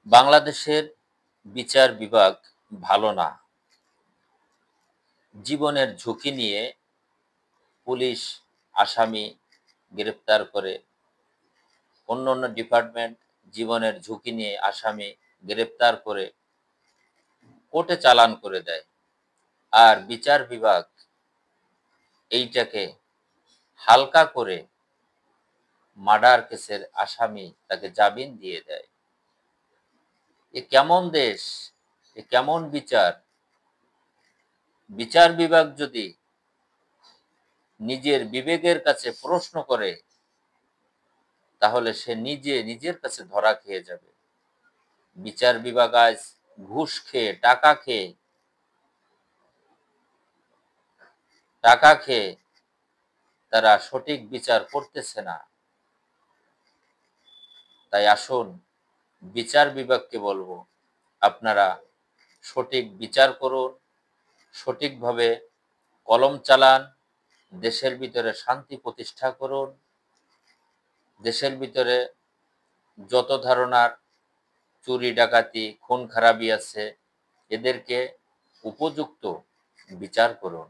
বাংলাদেশের বিচার বিভাগ ভালো না। জীবনের ঝুঁকি নিয়ে পুলিশ আসামি গ্রেপ্তার করে, অন্যান্য ডিপার্টমেন্ট জীবনের ঝুঁকি নিয়ে আসামি গ্রেপ্তার করে কোর্টে চালান করে দেয়। আর বিচার বিভাগ এইটাকে হালকা করে মার্ডার কেসের আসামি তাকে জামিন দিয়ে দেয়। এ কেমন দেশ, এ কেমন বিচার? বিচার বিভাগ যদি নিজের বিবেকের কাছে প্রশ্ন করে, তাহলে সে নিজের কাছে ধরা খেয়ে যাবে। বিচার বিভাগ আজ ঘুষ খেয়ে, টাকা খেয়ে তারা সঠিক বিচার করতেছে না। তাই আসুন বিচার বিভাগকে বলবো, আপনারা সঠিক বিচার করুন, সঠিকভাবে কলম চালান, দেশের ভিতরে শান্তি প্রতিষ্ঠা করুন। দেশের ভিতরে যত ধরনের চুরি ডাকাতি খুন খারাপি আছে, এদেরকে উপযুক্ত বিচার করুন।